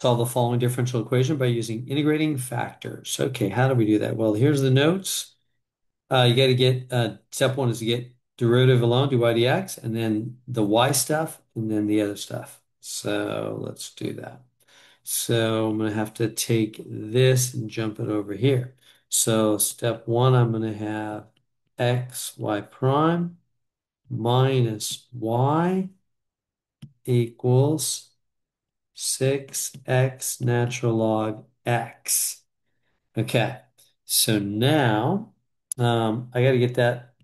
Solve the following differential equation by using integrating factors. Okay, how do we do that? Well, here's the notes. You got to get step one is to get derivative alone, dy dx, and then the y stuff, and then the other stuff. So let's do that. So I'm going to have to take this and jump it over here. So step one, I'm going to have x y prime minus y equals 6x natural log x. Okay, so now I got to get that,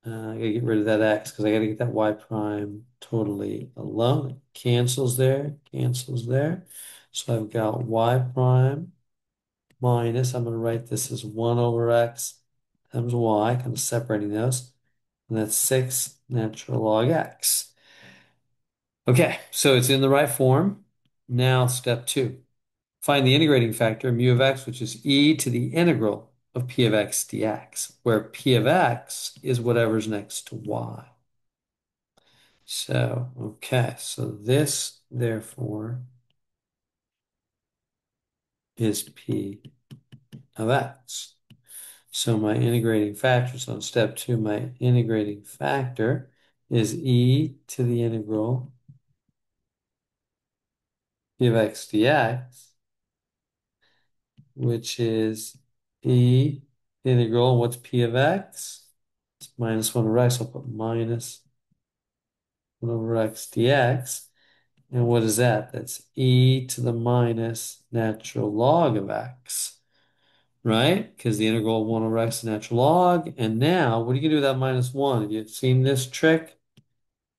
I got to get rid of that x because I got to get that y prime totally alone. It cancels there, cancels there. So I've got y prime minus, I'm going to write this as 1 over x times y, kind of separating those. And that's 6 natural log x. Okay, so it's in the right form. Now step two. Find the integrating factor, mu of x, which is e to the integral of p of x dx, where p of x is whatever's next to y. So, okay, so this, therefore, is p of x. So my integrating factor, so in step two, my integrating factor is e to the integral p of x dx, which is e integral, what's p of x? It's minus 1 over x, I'll put minus 1 over x dx. And what is that? That's e to the minus natural log of x, right? Because the integral of 1 over x is natural log. And now, what are you going to do with that minus 1? Have you seen this trick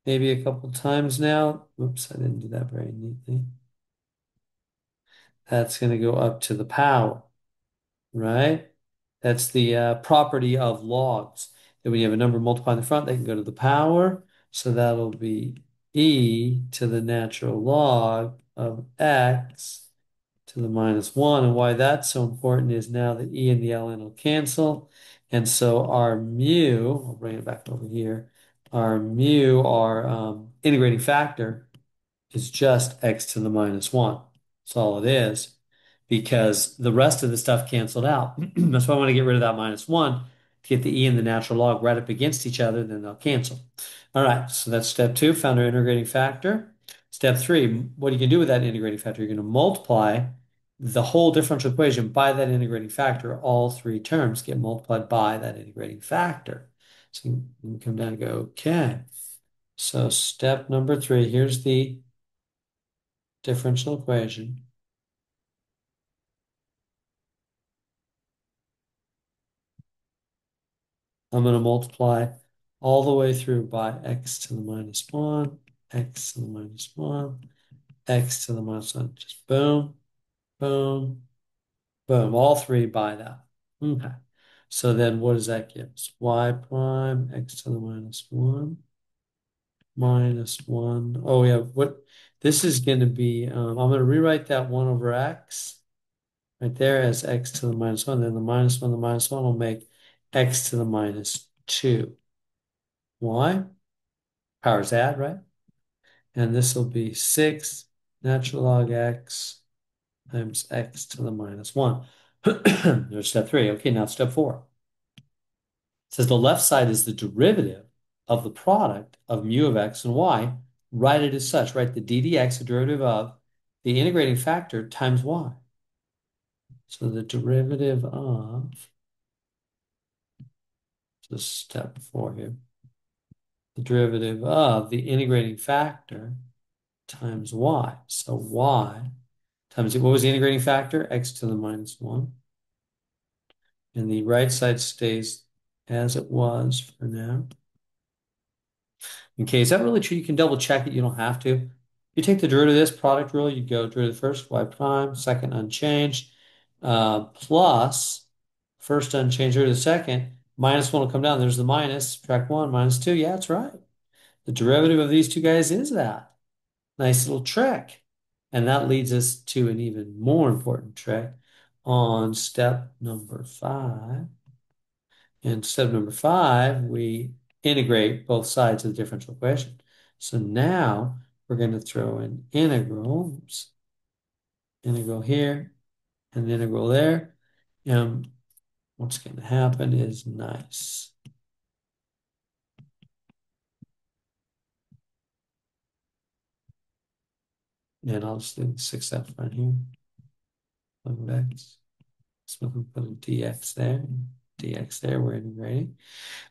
maybe a couple times now? Oops, I didn't do that very neatly. That's going to go up to the power, right? That's the property of logs. That when you have a number multiplied in the front, they can go to the power. So that'll be e to the natural log of x to the minus 1. And why that's so important is now the e and the ln will cancel. And so our mu, I'll bring it back over here, our mu, our integrating factor, is just x to the minus 1. That's all it is because the rest of the stuff canceled out. That's why I want to get rid of that minus 1 to get the e and the natural log right up against each other, then they'll cancel. All right, so that's step two, found our integrating factor. Step three, what you can do with that integrating factor, you're going to multiply the whole differential equation by that integrating factor. All three terms get multiplied by that integrating factor. So you can come down and go, okay. So step number three, here's the differential equation. I'm going to multiply all the way through by x to the minus 1, x to the minus 1, x to the minus 1. Just boom, boom, boom. All three by that. Okay. So then what does that give us? Y prime, x to the minus 1, minus 1. Oh, yeah. What? This is going to be, I'm going to rewrite that 1 over x right there as x to the minus 1. Then the minus 1 will make x to the minus 2. Why? Powers add, right? And this will be 6 natural log x times x to the minus 1. There's step three. Okay, now step four. It says the left side is the derivative of the product of mu of x and y. Write it as such. Write the d dx, the derivative of the integrating factor times y. So the derivative of, just step four here, the derivative of the integrating factor times y. So y times, what was the integrating factor? X to the minus 1. And the right side stays as it was for now. Okay, is that really true? You can double check it. You don't have to. You take the derivative of this product rule, you go derivative first, y prime, second unchanged, plus first unchanged, derivative second, minus 1 will come down. There's the minus, subtract 1, minus 2. Yeah, that's right. The derivative of these two guys is that. Nice little trick. And that leads us to an even more important trick on step number 5. And step number 5, we integrate both sides of the differential equation. So now we're going to throw in integrals, integral here, and integral there. And what's going to happen is nice. And I'll just do the 6f right here. Log of x. So we put a dx there, dx there, we're integrating.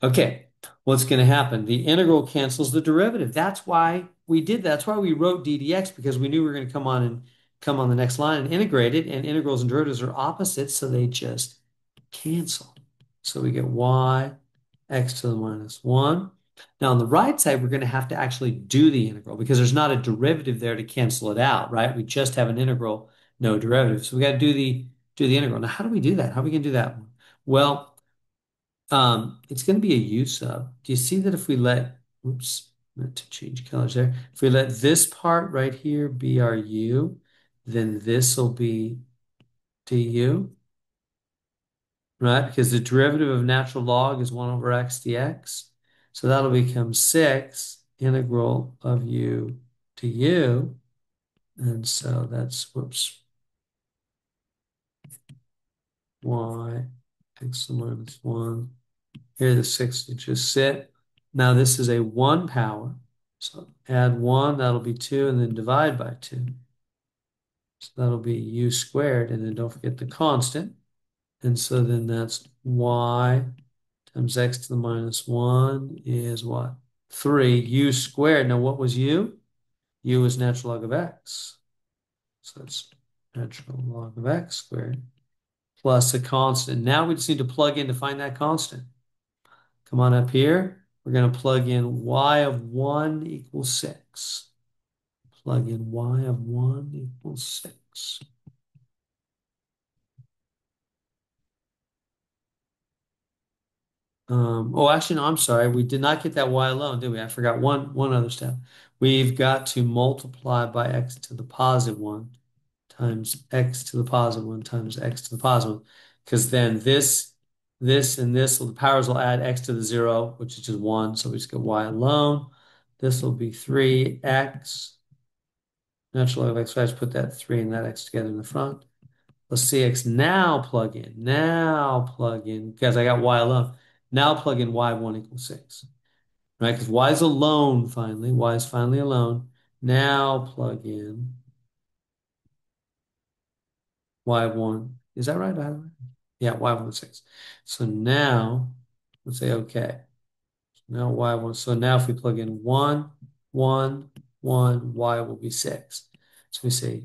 Okay, what's going to happen? The integral cancels the derivative. That's why we did that. That's why we wrote d dx, because we knew we were going to come on the next line and integrate it, and integrals and derivatives are opposites, so they just cancel. So we get y x to the minus 1. Now on the right side, we're going to have to actually do the integral because there's not a derivative there to cancel it out, right? We just have an integral, no derivative. So we got to do the integral. Now, how do we do that? How are we going to do that? Well, it's going to be a u sub. Do you see that if we let, oops, meant to change colors there. If we let this part right here be our u, then this will be du, right? Because the derivative of natural log is 1 over x dx. So that'll become 6 integral of u to u. And so that's, whoops, y x to the minus 1. Here the 6 will just sit. Now this is a 1 power. So add 1, that'll be 2, and then divide by 2. So that'll be u squared, and then don't forget the constant. And so then that's y times x to the minus 1 is what? 3 u squared. Now what was u? U is natural log of x. So that's natural log of x squared plus a constant. Now we just need to plug in to find that constant. Come on up here. We're going to plug in y of 1 equals 6. Plug in y of 1 equals 6. Oh, actually, no, I'm sorry. We did not get that y alone, did we? I forgot one other step. We've got to multiply by x to the positive 1 times x to the positive 1 times x to the positive 1. Because then this, and this, the powers will add x to the 0, which is just 1. So we just get y alone. This will be 3x. Natural log of x, I just put that 3 and that x together in the front. Plus cx. Now plug in. Now plug in. Because I got y alone. Now plug in y of 1 equals 6. Right? Because y is alone finally. Y is finally alone. Now plug in y of 1. Is that right? Yeah, y of 1 is 6. So now, let's say okay. Now y of 1. So now if we plug in 1, 1, 1, y will be 6. So we say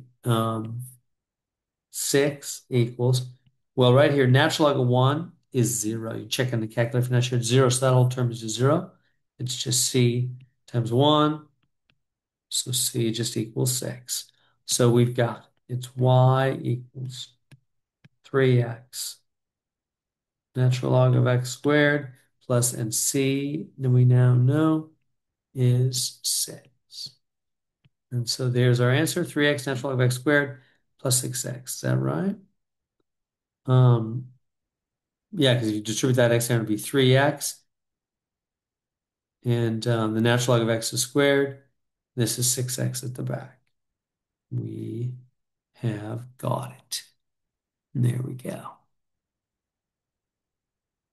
6 equals, well, right here, natural log of 1 is 0. You check on the calculator for natural log 0, so that whole term is just 0. It's just c times 1. So c just equals 6. So we've got it's y equals 3x natural log of x squared plus, and c, then we now know, is 6. And so there's our answer, 3x natural log of x squared plus 6x. Is that right? Yeah, because if you distribute that x down, it'd be 3x. And the natural log of x is squared. This is 6x at the back. We have got it. And there we go.